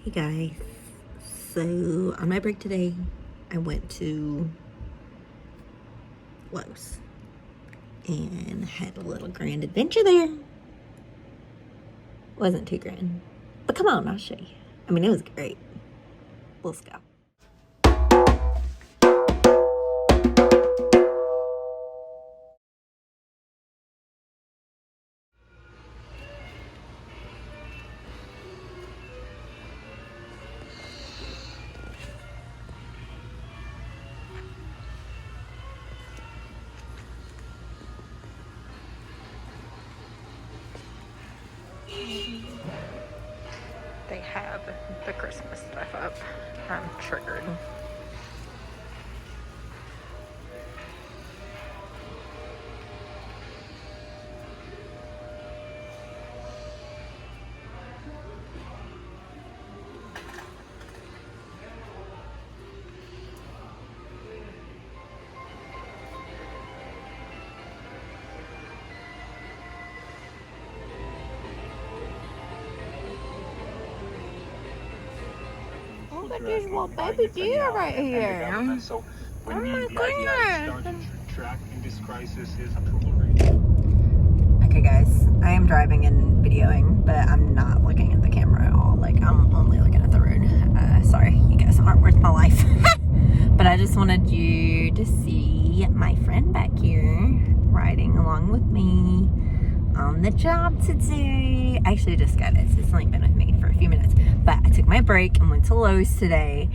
Hey guys, so on my break today, I went to Lowe's and had a little grand adventure there. Wasn't too grand, but come on, I'll show you. I mean, it was great. Let's go. They have the Christmas stuff up. I'm triggered. Look at this little baby deer right here. So when Oh my the IDI goodness. started to track in this crisis is Okay guys, I am driving and videoing, but I'm not looking at the camera at all. Like, I'm only looking at the road. Sorry, you guys aren't worth my life. But I just wanted you to see my friend back here riding along with me on the job today. I actually just got it, so it's only been with me for a few minutes. But I took my break and went to Lowe's today,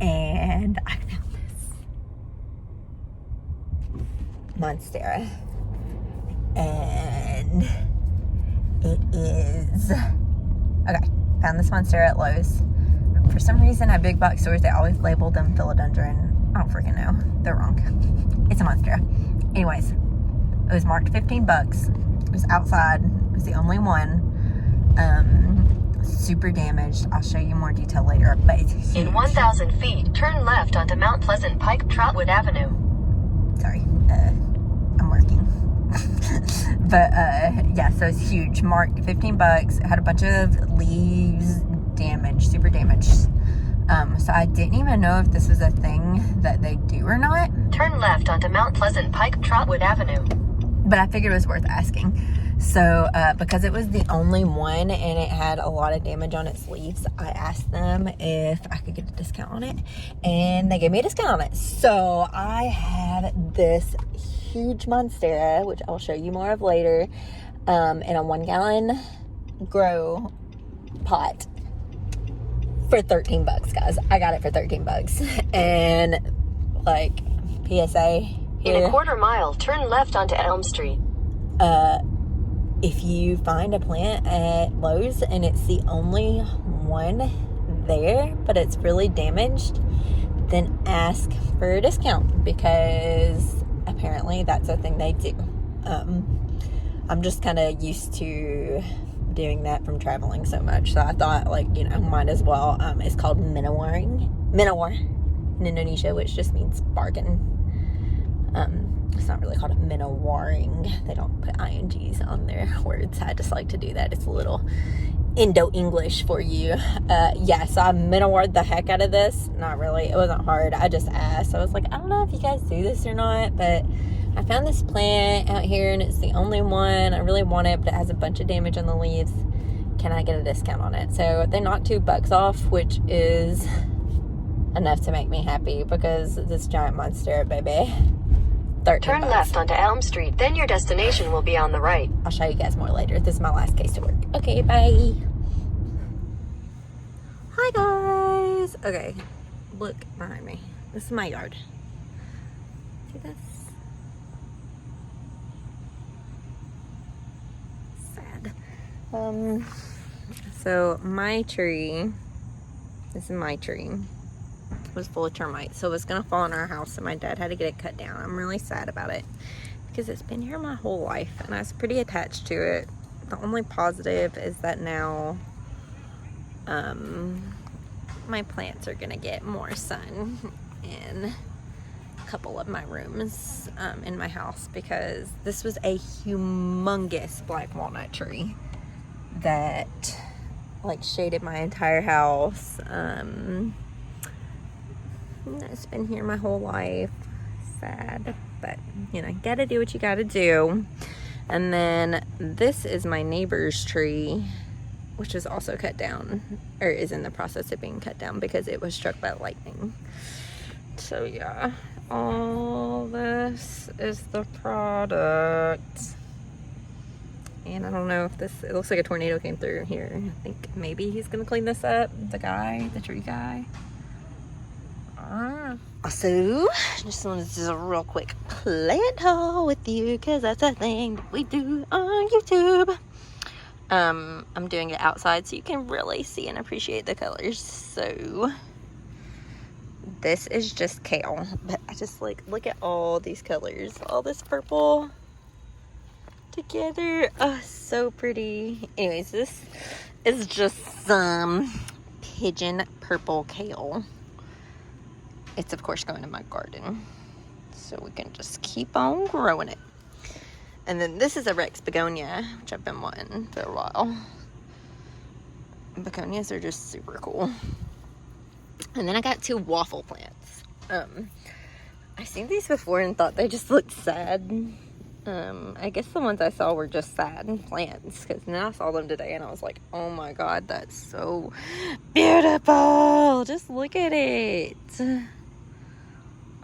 and I found this Monstera. And it is, okay, found this Monstera at Lowe's. For some reason at big box stores, they always label them philodendron. I don't freaking know. They're wrong. It's a Monstera. Anyways, it was marked 15 bucks. It was outside. It was the only one. Super damaged. I'll show you more detail later, but it's huge. In 1,000 feet, turn left onto Mount Pleasant Pike Trotwood Avenue. Sorry, I'm working. But yeah, so it's huge. Marked 15 bucks. It had a bunch of leaves damaged, super damaged. So I didn't even know if this was a thing that they do or not. Turn left onto Mount Pleasant Pike Trotwood Avenue. But I figured it was worth asking. So because it was the only one and it had a lot of damage on its leaves, I asked them if I could get a discount on it, and they gave me a discount on it. So I have this huge Monstera, which I'll show you more of later, in a 1 gallon grow pot for 13 bucks, guys. I got it for 13 bucks. And like, PSA here. In a quarter mile, turn left onto Elm Street. If you find a plant at Lowe's and it's the only one there, but it's really damaged, then ask for a discount, because apparently that's a thing they do. I'm just kind of used to doing that from traveling so much, so I thought, like, you know, might as well. It's called Minawar in Indonesia, which just means bargain. It's not really called Minowaring. They don't put INGs on their words. I just like to do that. It's a little Indo-English for you. Yeah, so I Minowared the heck out of this. Not really. It wasn't hard. I just asked. I was like, I don't know if you guys do this or not, but I found this plant out here and it's the only one. I really want it, but it has a bunch of damage on the leaves. Can I get a discount on it? So they knocked $2 off, which is enough to make me happy, because this giant Monstera, baby. 13 Turn bucks. left onto Elm Street, then your destination will be on the right. I'll show you guys more later. This is my last case to work. Okay, bye. Hi, guys. Okay, look behind me. This is my yard. See this? Sad. So my tree, this is my tree, was full of termites, so it was gonna fall on our house, and my dad had to get it cut down. I'm really sad about it because it's been here my whole life and I was pretty attached to it. The only positive is that now my plants are gonna get more sun in a couple of my rooms in my house, because this was a humongous black walnut tree that like shaded my entire house. It's been here my whole life. Sad, but you know, gotta do what you gotta do. And then this is my neighbor's tree, which was also cut down, or is in the process of being cut down because it was struck by lightning. So yeah, all this is the product. And I don't know if this, it looks like a tornado came through here. I think maybe he's gonna clean this up, the tree guy. Also, just wanted to do a real quick plant haul with you because that's a thing that we do on YouTube. I'm doing it outside so you can really see and appreciate the colors. So this is just kale, but I just like, look at all these colors, all this purple together. Oh, so pretty. Anyways, this is just some pigeon purple kale. It's of course going in my garden, so we can just keep on growing it. And then this is a Rex begonia, which I've been wanting for a while. Begonias are just super cool. And then I got 2 waffle plants. I've seen these before and thought they just looked sad. I guess the ones I saw were just sad plants, because then I saw them today and I was like, oh my god, that's so beautiful. Just look at it.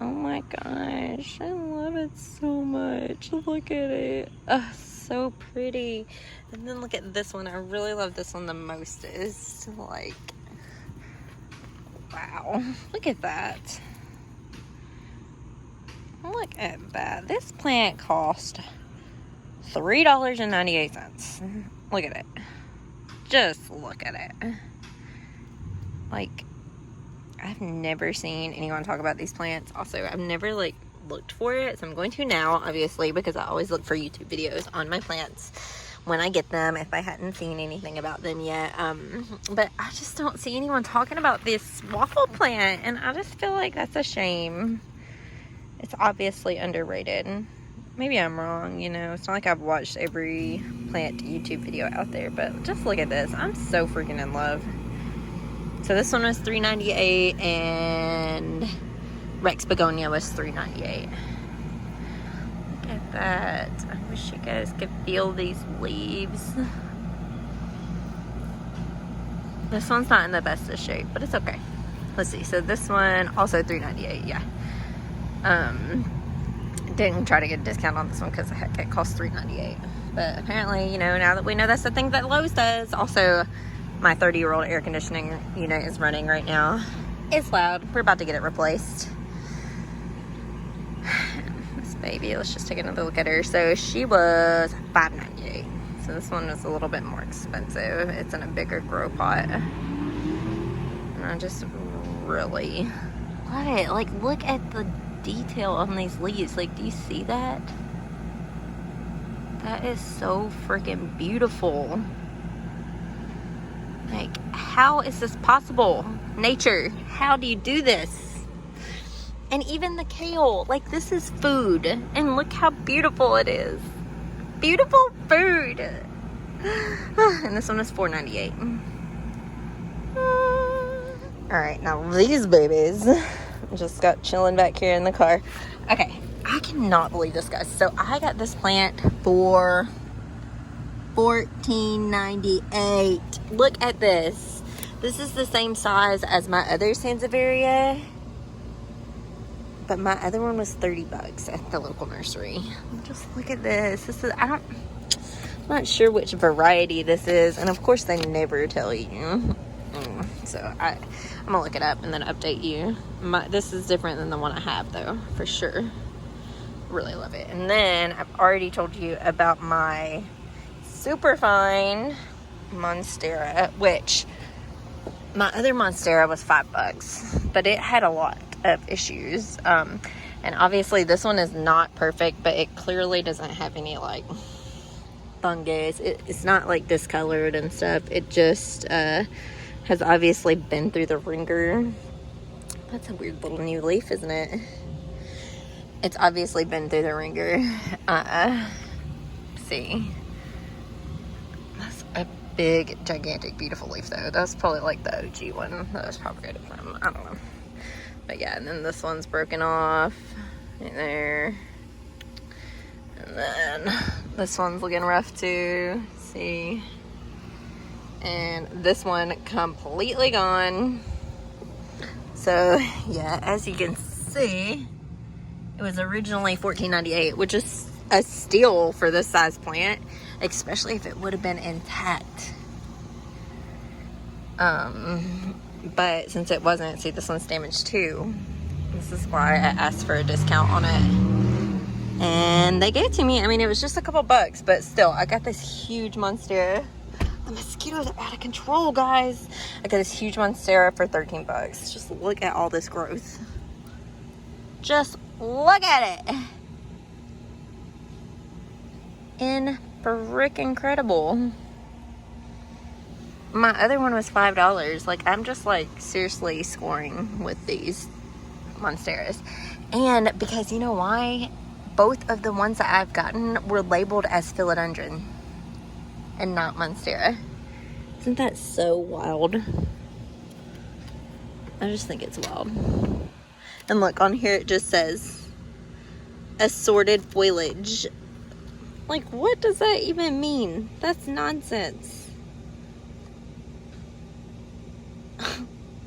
Oh my gosh, I love it so much. Look at it. Oh, so pretty. And then look at this one. I really love this one the mostest. Like, wow. Look at that. Look at that. This plant cost $3.98. Look at it. Just look at it. Like, I've never seen anyone talk about these plants. Also, I've never like looked for it, so I'm going to now, obviously, because I always look for YouTube videos on my plants when I get them, if I hadn't seen anything about them yet. But I just don't see anyone talking about this waffle plant, and I just feel like that's a shame. It's obviously underrated. Maybe I'm wrong, you know. It's not like I've watched every plant YouTube video out there, but just look at this. I'm so freaking in love. So this one was $3.98 and Rex begonia was $3.98. Look at that. I wish you guys could feel these leaves. This one's not in the best of shape, but it's okay. Let's see. So this one also $3.98. Yeah. Didn't try to get a discount on this one because heck, it cost $3.98. But apparently, you know, now that we know that's the thing that Lowe's does. Also, my 30-year-old air conditioning unit is running right now. It's loud. We're about to get it replaced. This baby, let's just take another look at her. So she was $5.98. So this one was a little bit more expensive. It's in a bigger grow pot. And I just really love it. Like, look at the detail on these leaves. Like, do you see that? That is so freaking beautiful. Like, how is this possible? Nature, how do you do this? And even the kale, like, this is food. And look how beautiful it is. Beautiful food. And this one is $4.98. Alright, now these babies just got chilling back here in the car. Okay, I cannot believe this, guys. So I got this plant for $14.98. Look at this. This is the same size as my other Sansevieria, but my other one was $30 at the local nursery. Just look at this. This is, I'm not sure which variety this is, and of course they never tell you. So I'm gonna look it up and then update you. This is different than the one I have, though, for sure. Really love it. And then I've already told you about my super fine Monstera, which my other Monstera was $5, but it had a lot of issues. And obviously this one is not perfect, but it clearly doesn't have any like fungus. It's not like discolored and stuff. It just has obviously been through the ringer. That's a weird little new leaf, isn't it? It's obviously been through the ringer. See, that's a big, gigantic, beautiful leaf though. That's probably like the OG one that was propagated from. I don't know. But yeah, and then this one's broken off right there. And then this one's looking rough too. See? And this one completely gone. So yeah, as you can see, it was originally $14.98, which is a steal for this size plant, especially if it would have been intact. But since it wasn't, see, this one's damaged too. This is why I asked for a discount on it. And they gave it to me. I mean, it was just a couple bucks, but still, I got this huge monstera. The mosquitoes are out of control, guys. I got this huge monstera for 13 bucks. Just look at all this growth. Just look at it. Incredible. My other one was $5. Like, I'm just like seriously scoring with these monsteras. And because you know why? Both of the ones that I've gotten were labeled as philodendron and not monstera. Isn't that so wild? I just think it's wild. And look, on here it just says assorted foliage. Like, what does that even mean? That's nonsense.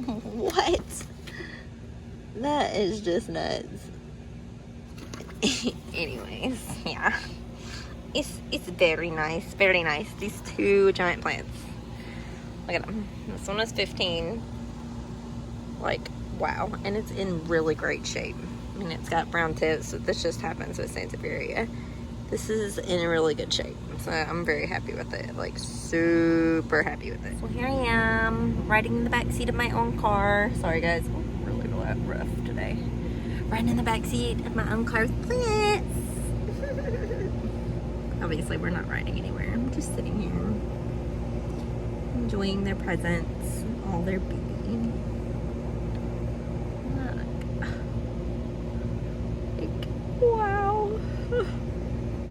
What? That is just nuts. Anyways, yeah. It's very nice, very nice. These two giant plants. Look at them. This one was 15. Like, wow. And it's in really great shape. I mean, it's got brown tips. So this just happens with Sansevieria. This is in really good shape. So I'm very happy with it. Like, super happy with it. So here I am, riding in the back seat of my own car. Sorry, guys. Oh, really rough today. Riding in the back seat of my own car with plants. Obviously, we're not riding anywhere. I'm just sitting here, enjoying their presence, all their beauty.